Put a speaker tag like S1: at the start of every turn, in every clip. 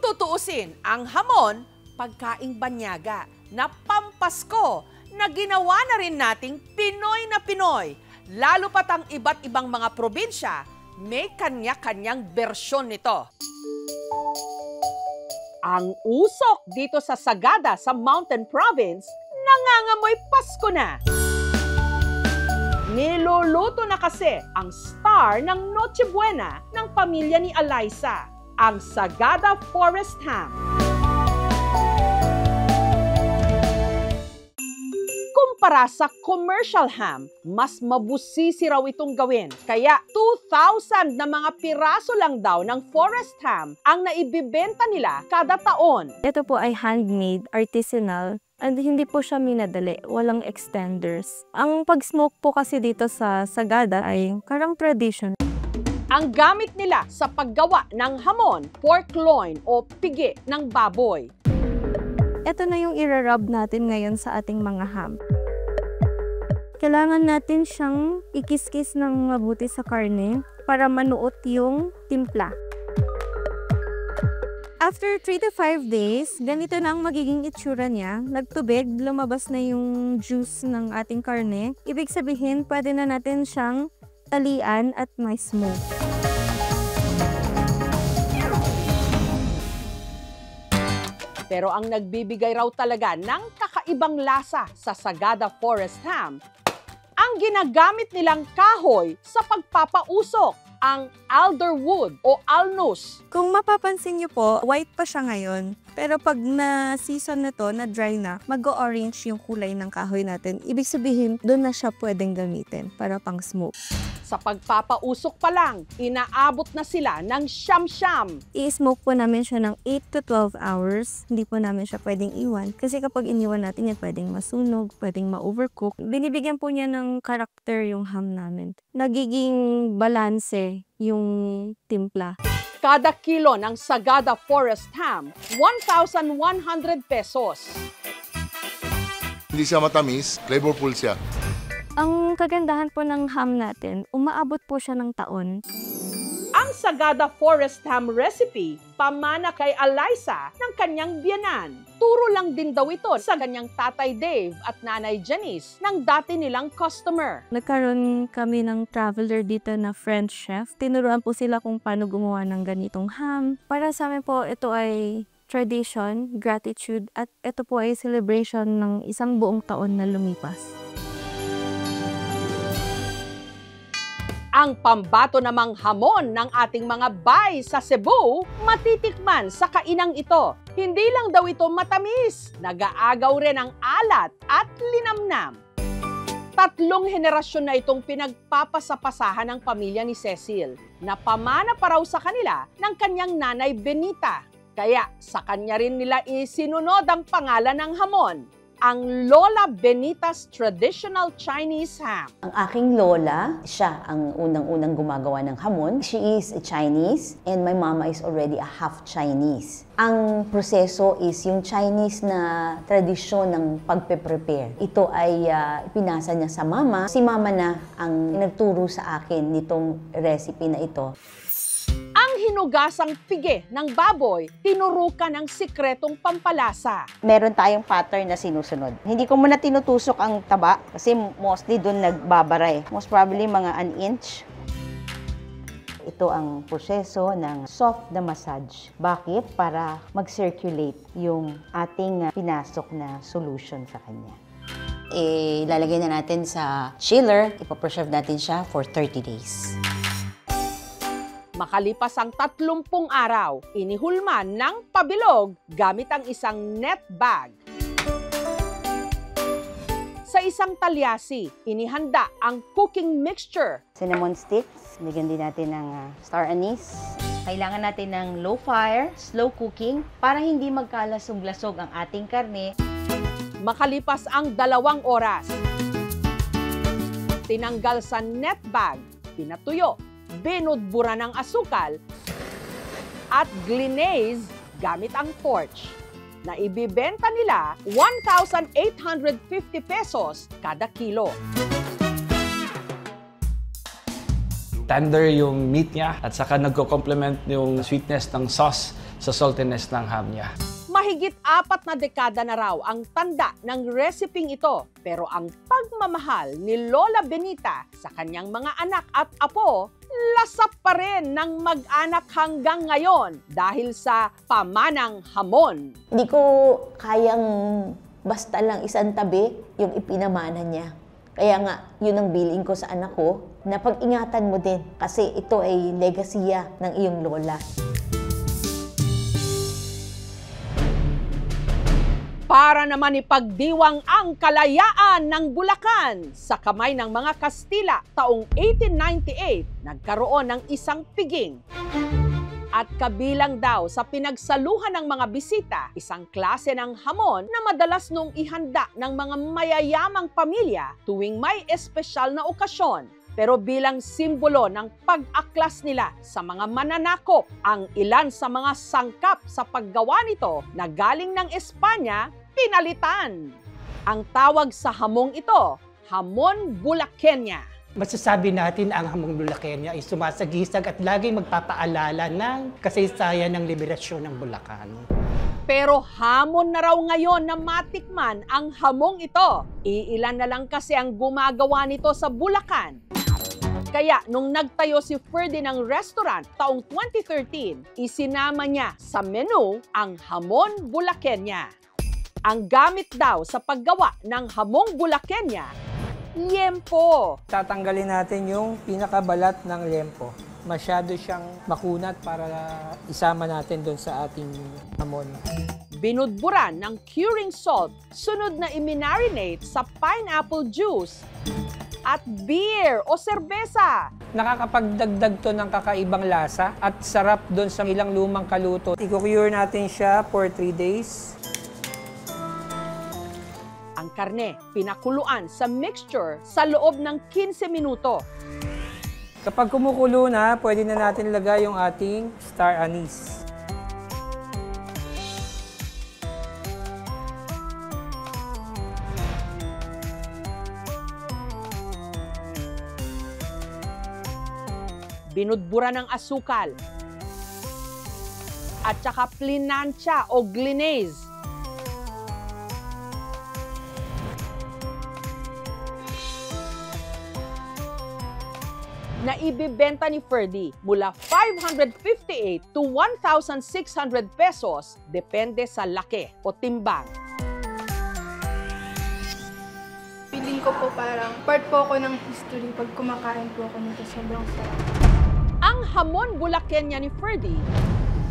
S1: tutuusin, ang hamon, pagkaing banyaga na pampasko na ginawa na rin nating Pinoy na Pinoy. Lalo pat ang iba't ibang mga probinsya, may kanya-kanyang bersyon nito. Ang usok dito sa Sagada sa Mountain Province, nangangamoy Pasko na. Niluluto na kasi ang star ng Noche Buena ng pamilya ni Eliza, ang Sagada Forest Ham. Kumpara sa commercial ham, mas mabusisi raw itong gawin. Kaya 2,000 na mga piraso lang daw ng forest ham ang naibibenta nila kada taon.
S2: Ito po ay handmade, artisanal, and hindi po siya minadali, walang extenders. Ang pag-smoke po kasi dito sa Sagada ay karang tradition.
S1: Ang gamit nila sa paggawa ng hamon, pork loin o pigi ng baboy.
S2: Ito na yung i-rub natin ngayon sa ating mga ham. Kailangan natin siyang ikis-kis ng mabuti sa karne para manuot yung timpla. After 3 to 5 days, ganito na ang magiging itsura niya. Nagtubig, lumabas na yung juice ng ating karne. Ibig sabihin, pwede na natin siyang talian at may smoke.
S1: Pero ang nagbibigay raw talaga ng kakaibang lasa sa Sagada Forest Ham, ang ginagamit nilang kahoy sa pagpapausok, ang alderwood o alnus.
S2: Kung mapapansin niyo po, white pa siya ngayon. Pero pag na-season na to, na-dry na, mag-orange yung kulay ng kahoy natin. Ibig sabihin, doon na siya pwedeng gamitin para pang smoke.
S1: Sa pagpapausok pa lang, inaabot na sila ng siyam-siyam.
S2: I-smoke po namin siya ng 8 to 12 hours. Hindi po namin siya pwedeng iwan. Kasi kapag iniwan natin yan, pwedeng masunog, pwedeng ma-overcook. Binibigyan po niya ng karakter yung ham namin. Nagiging balanse yung timpla.
S1: Kada kilo ng Sagada Forest Ham, 1,100 pesos.
S3: Hindi siya matamis, flavorful siya.
S2: Ang kagandahan po ng ham natin, umaabot po siya ng taon.
S1: Ang Sagada Forest Ham recipe, pamana kay Eliza ng kanyang biyanan. Turo lang din daw ito sa kanyang tatay Dave at nanay Janice ng dati nilang customer.
S2: Nagkaroon kami ng traveler dito na French chef. Tinuruan po sila kung paano gumawa ng ganitong ham. Para sa amin po, ito ay tradition, gratitude, at ito po ay celebration ng isang buong taon na lumipas.
S1: Ang pambato namang hamon ng ating mga bay sa Cebu, matitikman sa kainang ito. Hindi lang daw ito matamis, nag-aagaw rin ang alat at linamnam. 3 henerasyon na itong pinagpapasapasahan ng pamilya ni Cecil, na pamana pa raw sa kanila ng kanyang nanay Benita. Kaya sa kanya rin nila isinunod ang pangalan ng hamon, ang Lola Benita's Traditional Chinese Ham.
S4: Ang aking lola, siya ang unang-unang gumagawa ng hamon. She is a Chinese and my mama is already a half Chinese. Ang proseso is yung Chinese na tradisyon ng pagpe-prepare. Ito ay ipinasa niya sa mama. Si mama na ang nagturo sa akin nitong recipe na ito.
S1: Ang hinugasang pigi ng baboy, tinurukan ng sikretong pampalasa.
S4: Meron tayong pattern na sinusunod. Hindi ko muna tinutusok ang taba kasi mostly doon nagbabara. Most probably mga an inch. Ito ang proseso ng soft na massage. Bakit? Para mag-circulate yung ating pinasok na solution sa kanya. Ilalagay na natin sa chiller. Ipapreserve natin siya for 30 days.
S1: Makalipas ang 30 araw, inihulman ng pabilog gamit ang isang net bag. Sa isang talyasi, inihanda ang cooking mixture.
S4: Cinnamon sticks, lagyan din natin ng star anise. Kailangan natin ng low fire, slow cooking, para hindi magkalasog-lasog ang ating karne.
S1: Makalipas ang 2 oras, tinanggal sa net bag, pinatuyo, binudbura ng asukal, at glinaze gamit ang torch, na ibibenta nila 1,850 pesos kada kilo.
S5: tender yung meat niya at saka nagko-complement yung sweetness ng sauce sa saltiness ng ham niya.
S1: Mahigit 4 na dekada na raw ang tanda ng reseping ito. Pero ang pagmamahal ni Lola Benita sa kanyang mga anak at apo, lasap pa rin ng mag-anak hanggang ngayon dahil sa pamanang hamon.
S6: Hindi ko kayang basta lang isang tabi yung ipinamana niya. Kaya nga, yun ang bilin ko sa anak ko, na pag-ingatan mo din kasi ito ay legasya ng iyong lola.
S1: Para naman ipagdiwang ang kalayaan ng Bulacan sa kamay ng mga Kastila taong 1898, nagkaroon ng isang piging. At kabilang daw sa pinagsaluhan ng mga bisita, isang klase ng hamon na madalas nung ihanda ng mga mayayamang pamilya tuwing may espesyal na okasyon. Pero bilang simbolo ng pag-aklas nila sa mga mananakop, ang ilan sa mga sangkap sa paggawa nito na galing ng Espanya, pinalitan. Ang tawag sa hamong ito, hamon Bulaqueña.
S7: Masasabi natin ang hamong Bulaqueña ay sumasagisag at laging magpapaalala ng kasaysayan ng liberasyon ng Bulacan.
S1: Pero hamon na raw ngayon na matikman ang hamong ito. Iilan na lang kasi ang gumagawa nito sa Bulacan. Kaya nung nagtayo si Ferdy ng restaurant taong 2013, isinama niya sa menu ang hamon Bulaqueña. Ang gamit daw sa paggawa ng hamong Bulaqueña, liempo.
S8: Tatanggalin natin yung pinakabalat ng liempo. Masyado siyang makunat para isama natin doon sa ating hamon.
S1: Binudburan ng curing salt, sunod na i-marinate sa pineapple juice at beer o serbesa.
S8: Nakakapagdagdag to ng kakaibang lasa at sarap doon sa ilang lumang kaluto. I-cure natin siya for 3 days.
S1: Ang karne, pinakuluan sa mixture sa loob ng 15 minuto.
S8: Kapag kumukulo na, pwede na natin lagay yung ating star anise.
S1: Binudbura ng asukal at saka plinansya o glinaze. Na ibibenta ni Ferdy mula 558 to 1,600 pesos depende sa laki o timbang.
S9: Feeling ko po parang part po ako ng history pag kumakain po ako nito, sobrang sarap.
S1: Ang hamon Bulaqueña ni Ferdy,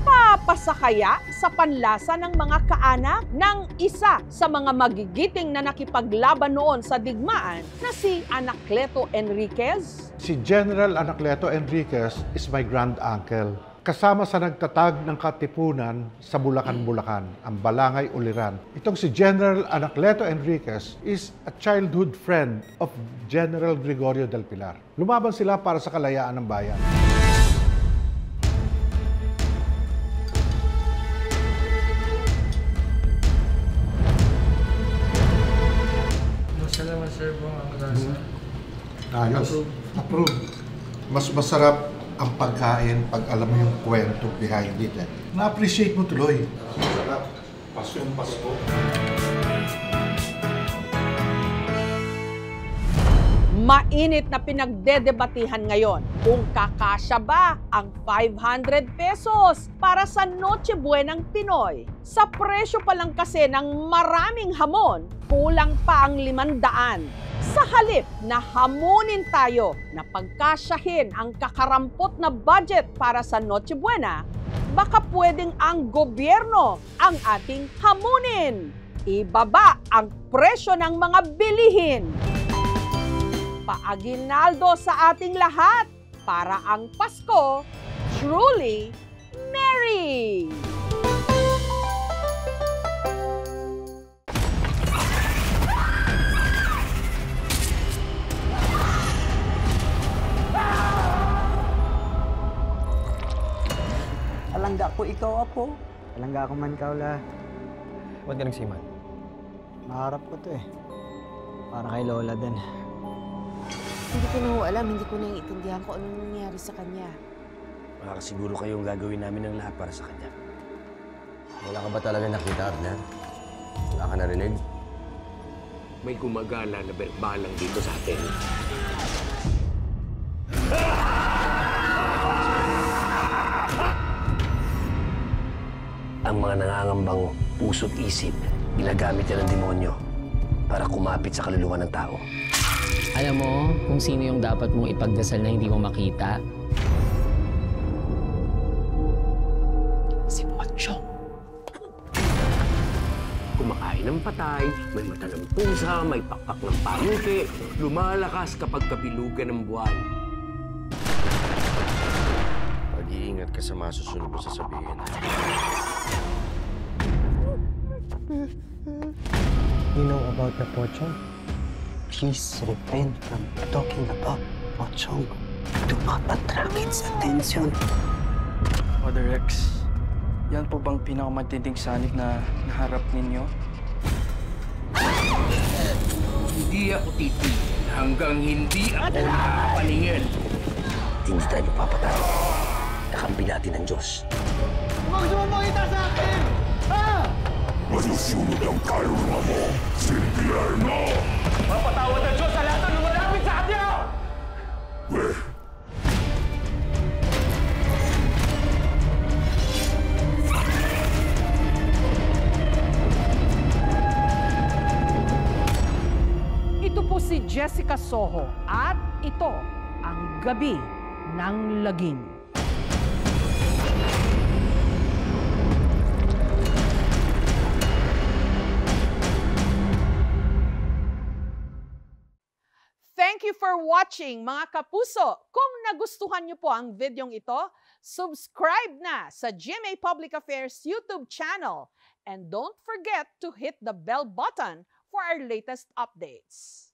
S1: papasakaya sa panlasa ng mga kaanak ng isa sa mga magigiting na nakipaglaban noon sa digmaan na si Anacleto Enriquez.
S10: Si General Anacleto Enriquez is my grand-uncle. Kasama sa nagtatag ng katipunan sa Bulacan, Bulacan, ang Balangay Uliran. Itong si General Anacleto Enriquez is a childhood friend of General Gregorio del Pilar. Lumaban sila para sa kalayaan ng bayan.
S11: Salamat sir po ang lasa.
S3: Ayos. Approve. Mas masarap ang pagkain pag alam mo yung kwento behind it. Na-appreciate mo tuloy. Masarap. Pasyong Pasko.
S1: Mainit na pinagdedebatihan ngayon kung kakasya ba ang 500 pesos para sa Noche Buenang Pinoy. Sa presyo pa lang kasi ng maraming hamon, kulang pa ang 500. Sa halip na hamunin tayo na pagkasyahin ang kakarampot na budget para sa Noche Buena, baka pwedeng ang gobyerno ang ating hamunin. Ibaba ang presyo ng mga bilihin. Paaginaldo sa ating lahat para ang Pasko truly merry!
S12: Alangga ko ikaw, Apo. Alangga ko man, Kaula.
S11: Ba't ka nagsiman?
S12: Maharap ko to eh. Para kay Lola din.
S13: Hindi ko na ho alam, hindi ko naiintindihan kung anong nangyari sa kanya.
S14: Makakasiguro kayong gagawin namin ng lahat para sa kanya. Wala ka ba talaga nakita, Abner? Wala ka narinig?
S15: May gumagala na berbalang dito sa atin.
S14: Ang mga nangangambang puso't isip, ginagamit yan ng demonyo para kumapit sa kaluluwa ng tao.
S16: Alam mo kung sino yung dapat mong ipagdasal na hindi mo makita?
S15: Si Pochong. Kumakain ng patay, may mata ng pusa, may pakpak ng panuke, lumalakas kapag kabilugan ng buwan.
S14: Mag-iingat ka sa mga susunod mo sasabihin.
S12: You know about the Pochong? Please refrain from talking about Pochong. Do not attract its attention.
S11: Father Rex, yan po bang pinakamatinding sanib na naharap ninyo?
S15: Hindi ako titigil hanggang hindi ako nakapaningin.
S14: Hindi tayo papatay. Kakampi natin ng Diyos.
S17: Huwag sumamangita sa akin! Ha?
S18: Masusunod ang kaluluwa mo sa impyerno!
S15: Mapatawad ang Diyos sa lahat ng lumalapit sa Kanya!
S1: Ito po si Jessica Soho at ito ang Gabi ng Lagim. Thank you for watching, mga kapuso. Kung nagustuhan niyo po ang videong ito, subscribe na sa GMA Public Affairs YouTube channel. And don't forget to hit the bell button for our latest updates.